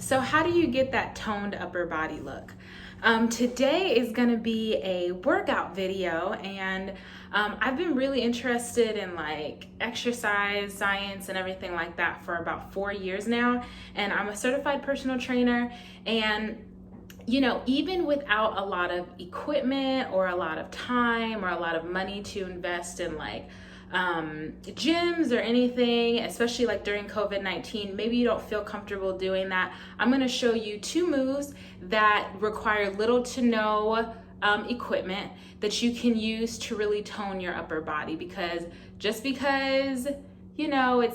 So how do you get that toned upper body look? Today is going to be a workout video, and I've been really interested in like exercise science and everything like that for about 4 years now, and I'm a certified personal trainer. And even without a lot of equipment or a lot of time or a lot of money to invest in like gyms or anything, especially like during COVID-19, maybe you don't feel comfortable doing that. I'm going to show you 2 moves that require little to no equipment that you can use to really tone your upper body, because it's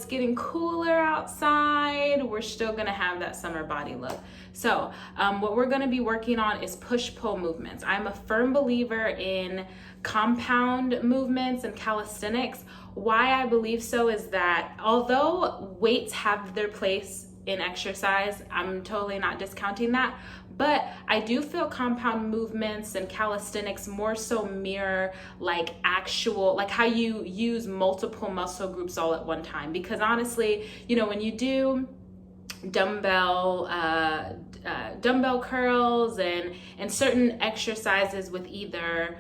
getting cooler outside, we're still gonna have that summer body look. So what we're gonna be working on is push-pull movements. I'm a firm believer in compound movements and calisthenics. Why I believe so is that although weights have their place in exercise, I'm totally not discounting that, but I do feel compound movements and calisthenics more so mirror like how you use multiple muscle groups all at one time. Because honestly, when you do dumbbell curls and certain exercises with either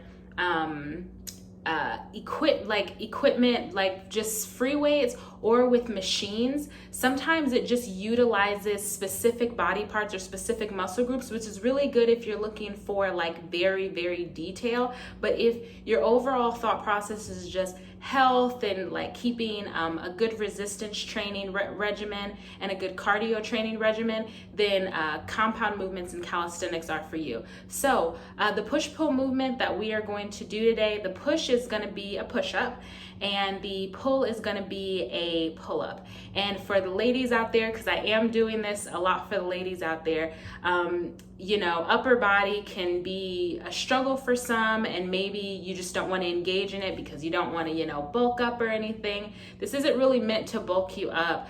equipment like just free weights or with machines, sometimes it just utilizes specific body parts or specific muscle groups, which is really good if you're looking for like very, very detail. But if your overall thought process is just health and like keeping a good resistance training regimen and a good cardio training regimen, then compound movements and calisthenics are for you. So the push-pull movement that we are going to do today, the push is going to be a push-up and the pull is going to be a pull-up. And for the ladies out there, because I am doing this a lot for the ladies out there, upper body can be a struggle for some, and maybe you just don't want to engage in it because you don't want to, bulk up or anything. This isn't really meant to bulk you up.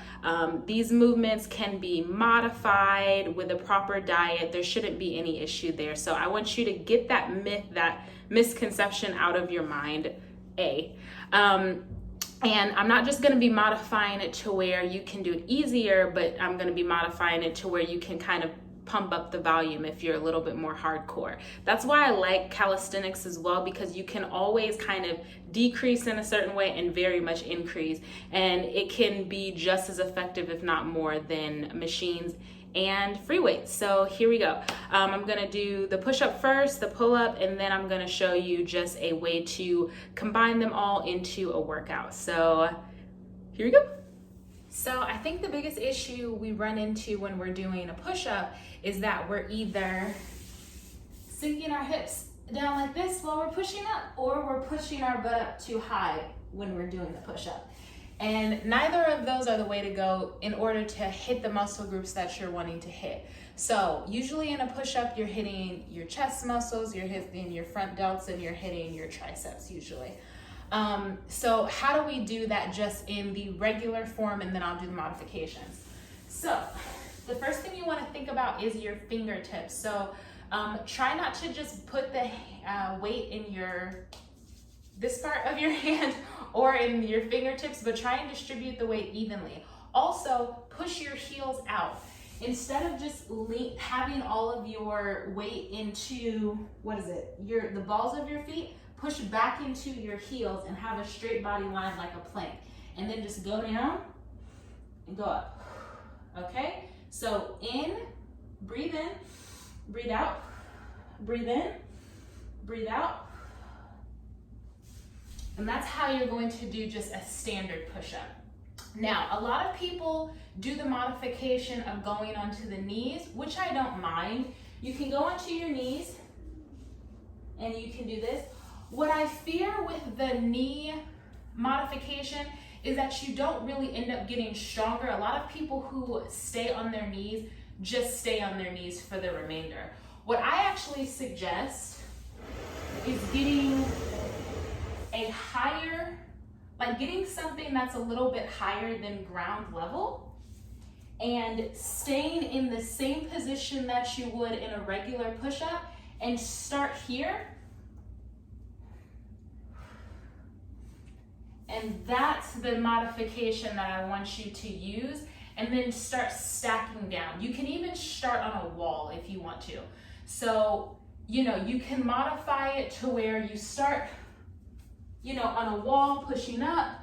These movements can be modified with a proper diet. There shouldn't be any issue there. So I want you to get that myth, that misconception out of your mind, and I'm not just going to be modifying it to where you can do it easier, but I'm going to be modifying it to where you can kind of pump up the volume if you're a little bit more hardcore. That's why I like calisthenics as well, because you can always kind of decrease in a certain way and very much increase, and it can be just as effective, if not more, than machines and free weights. So here we go. I'm gonna do the push-up first, the pull-up, and then I'm gonna show you just a way to combine them all into a workout. So here we go. So I think the biggest issue we run into when we're doing a push-up is that we're either sinking our hips down like this while we're pushing up, or we're pushing our butt up too high when we're doing the push-up. And neither of those are the way to go in order to hit the muscle groups that you're wanting to hit. So usually in a push-up, you're hitting your chest muscles, you're hitting your front delts, and you're hitting your triceps usually. So how do we do that just in the regular form, and then I'll do the modifications. So the first thing you want to think about is your fingertips. So try not to just put the weight in this part of your hand or in your fingertips, but try and distribute the weight evenly. Also, push your heels out. Instead of just having all of your weight into, the balls of your feet, push back into your heels and have a straight body line like a plank. And then just go down and go up. Okay? So breathe in, breathe out, breathe in, breathe out. And that's how you're going to do just a standard push-up. Now, a lot of people do the modification of going onto the knees, which I don't mind. You can go onto your knees and you can do this. What I fear with the knee modification is that you don't really end up getting stronger. A lot of people who stay on their knees just stay on their knees for the remainder. What I actually suggest is getting getting something that's a little bit higher than ground level and staying in the same position that you would in a regular push-up, and start here. And that's the modification that I want you to use, and then start stacking down. You can even to. So, you know, you can modify it to where you start, you know, on a wall, pushing up,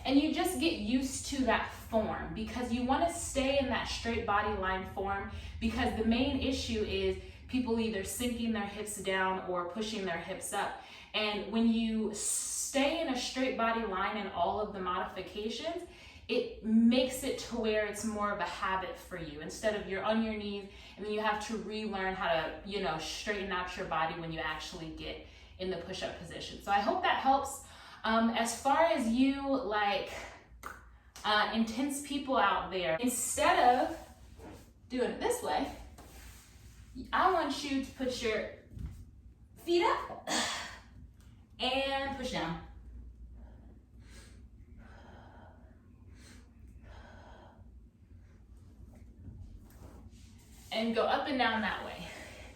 and you just get used to that form, because you want to stay in that straight body line form, because the main issue is people either sinking their hips down or pushing their hips up. And when you stay in a straight body line in all of the modifications, it makes it to where it's more of a habit for you, instead of you're on your knees and then you have to relearn how to, you know, straighten out your body when you actually get in the push-up position. So I hope that helps. As far as you like intense people out there, instead of doing it this way, I want you to put your feet up and push down. And go up and down that way.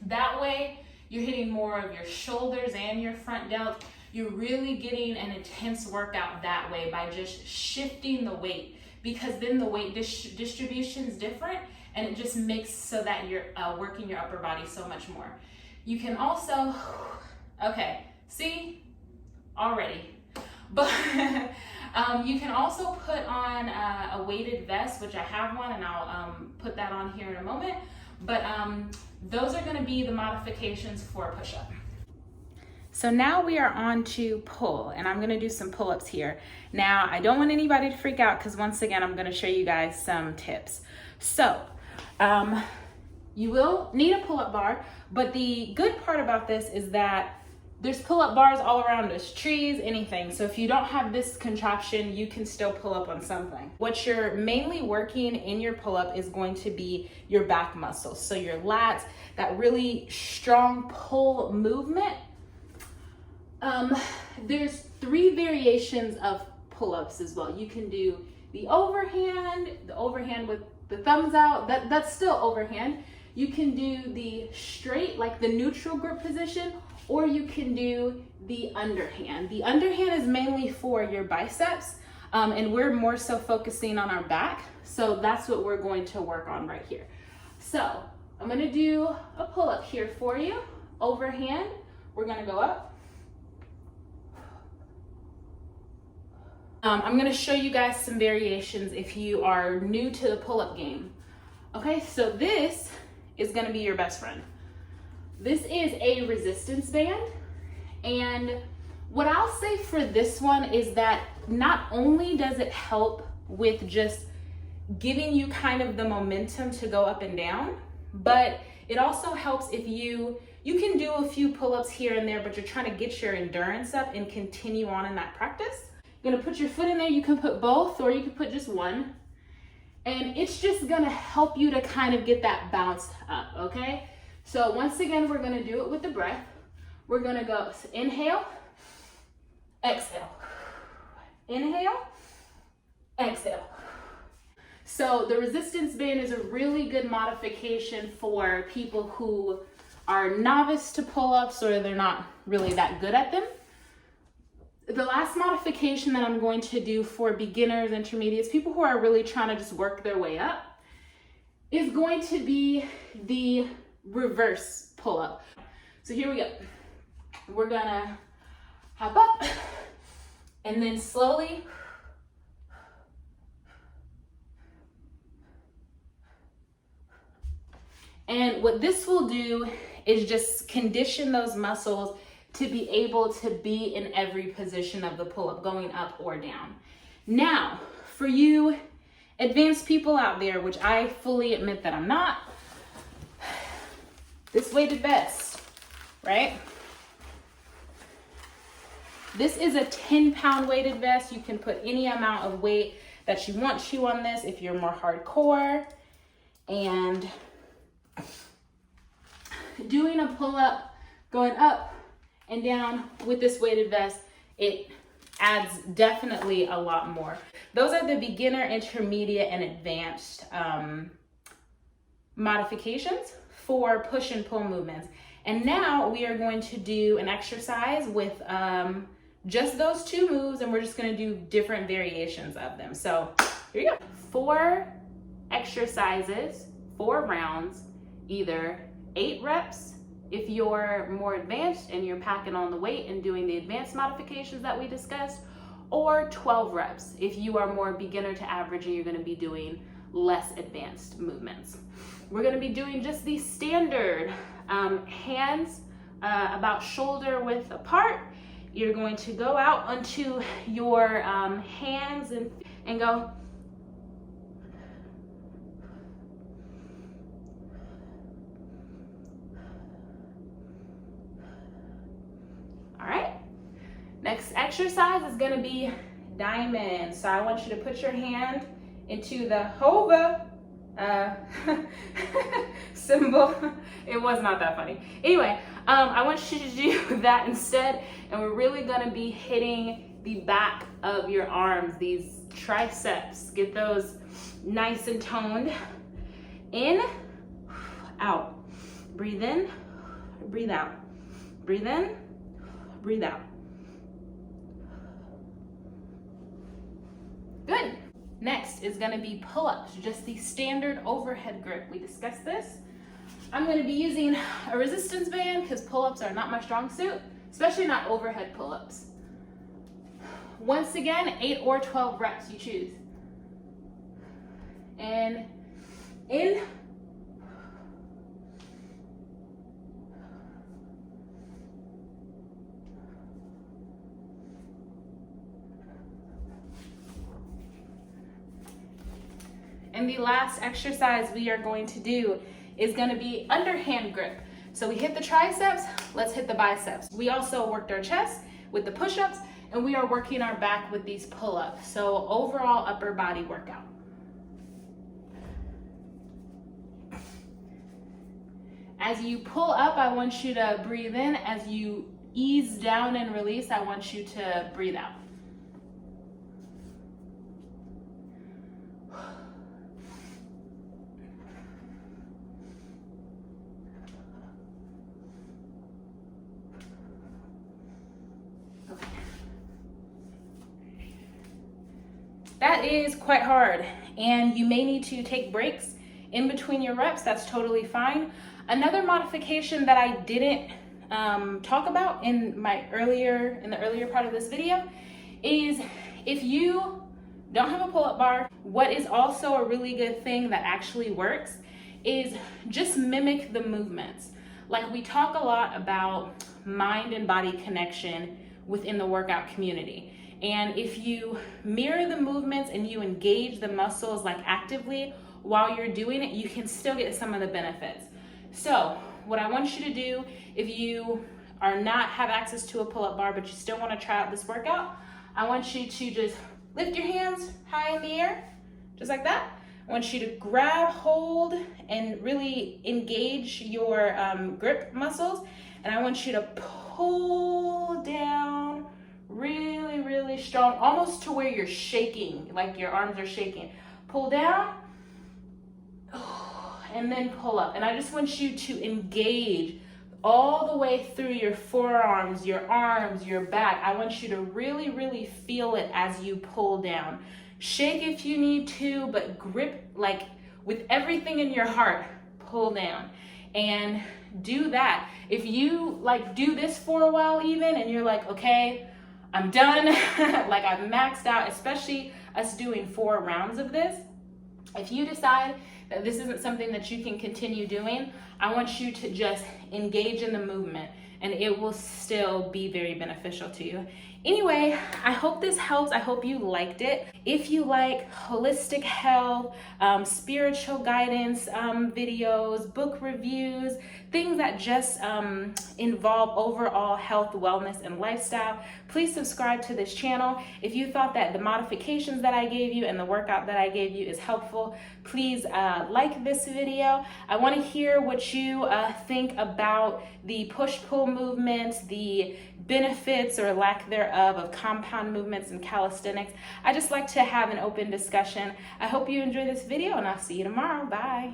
That way, you're hitting more of your shoulders and your front delts. You're really getting an intense workout that way by just shifting the weight, because then the weight distribution is different, and it just makes so that you're working your upper body so much more. You can also, okay, see, already. But you can also put on a weighted vest, which I have one, and I'll put that on here in a moment. But those are gonna be the modifications for a push-up. So now we are on to pull, and I'm gonna do some pull-ups here. Now, I don't want anybody to freak out, because once again, I'm gonna show you guys some tips. So, you will need a pull-up bar, but the good part about this is that there's pull-up bars all around us, trees, anything. So if you don't have this contraption, you can still pull up on something. What you're mainly working in your pull-up is going to be your back muscles. So your lats, that really strong pull movement. There's 3 variations of pull-ups as well. You can do the overhand with the thumbs out, that's still overhand. You can do the straight, like the neutral grip position, or you can do the underhand. The underhand is mainly for your biceps, and we're more so focusing on our back. So that's what we're going to work on right here. So I'm gonna do a pull-up here for you. Overhand, we're gonna go up. I'm gonna show you guys some variations if you are new to the pull-up game. Okay, so this is gonna be your best friend. This is a resistance band, and what I'll say for this one is that not only does it help with just giving you kind of the momentum to go up and down, but it also helps if you can do a few pull-ups here and there, but you're trying to get your endurance up and continue on in that practice. You're gonna put your foot in there. You can put both, or you can put just one, and it's just gonna help you to kind of get that bounce up, okay? So once again, we're gonna do it with the breath. We're gonna go inhale, exhale, inhale, exhale. So the resistance band is a really good modification for people who are novice to pull-ups, or they're not really that good at them. The last modification that I'm going to do for beginners, intermediates, people who are really trying to just work their way up, is going to be the reverse pull-up. So here we go. We're gonna hop up and then slowly and what this will do is just condition those muscles to be able to be in every position of the pull-up, going up or down. Now, for you advanced people out there, which I fully admit that I'm not, this weighted vest, right? This is a 10-pound weighted vest. You can put any amount of weight that you want to on this if you're more hardcore. And doing a pull-up, going up and down with this weighted vest, it adds definitely a lot more. Those are the beginner, intermediate, and advanced modifications for push and pull movements. And now we are going to do an exercise with just those 2 moves, and we're just gonna do different variations of them. So here we go. 4 exercises 4 rounds, either 8 reps if you're more advanced and you're packing on the weight and doing the advanced modifications that we discussed, or 12 reps if you are more beginner to average and you're going to be doing less advanced movements. We're going to be doing just the standard hands about shoulder width apart. You're going to go out onto your hands and go. All right. Next exercise is going to be diamond. So I want you to put your hand into the hover symbol. It was not that funny. Anyway, I want you to do that instead, and we're really going to be hitting the back of your arms, these triceps. Get those nice and toned. In, out. Breathe in, breathe out. Breathe in, breathe out. Good. Next is going to be pull-ups, just the standard overhead grip. We discussed this. I'm going to be using a resistance band because pull-ups are not my strong suit, especially not overhead pull-ups. Once again, 8 or 12 reps, you choose. And in. And the last exercise we are going to do is going to be underhand grip. So we hit the triceps, let's hit the biceps. We also worked our chest with the push-ups, and we are working our back with these pull-ups. So overall upper body workout. As you pull up, I want you to breathe in. As you ease down and release, I want you to breathe out. That is quite hard, and you may need to take breaks in between your reps. That's totally fine. Another modification that I didn't talk about in the earlier part of this video is if you don't have a pull-up bar, what is also a really good thing that actually works is just mimic the movements. Like, we talk a lot about mind and body connection within the workout community. And if you mirror the movements and you engage the muscles like actively while you're doing it, you can still get some of the benefits. So what I want you to do, if you are not have access to a pull-up bar, but you still want to try out this workout, I want you to just lift your hands high in the air, just like that. I want you to grab hold and really engage your grip muscles. And I want you to pull down really, really strong, almost to where you're shaking, like your arms are shaking. Pull down, and then pull up. And I just want you to engage all the way through your forearms, your arms, your back. I want you to really, really feel it as you pull down. Shake if you need to, but grip like with everything in your heart. Pull down and do that. If you like do this for a while even, and you're like, okay, I'm done, like I've maxed out, especially us doing 4 rounds of this. If you decide that this isn't something that you can continue doing, I want you to just engage in the movement, and it will still be very beneficial to you. Anyway, I hope this helps. I hope you liked it. If you like holistic health, spiritual guidance videos, book reviews, things that just involve overall health, wellness, and lifestyle, please subscribe to this channel. If you thought that the modifications that I gave you and the workout that I gave you is helpful, please like this video. I want to hear what you think about the push-pull movements, the benefits or lack thereof of compound movements and calisthenics. I just like to have an open discussion. I hope you enjoy this video, and I'll see you tomorrow. Bye.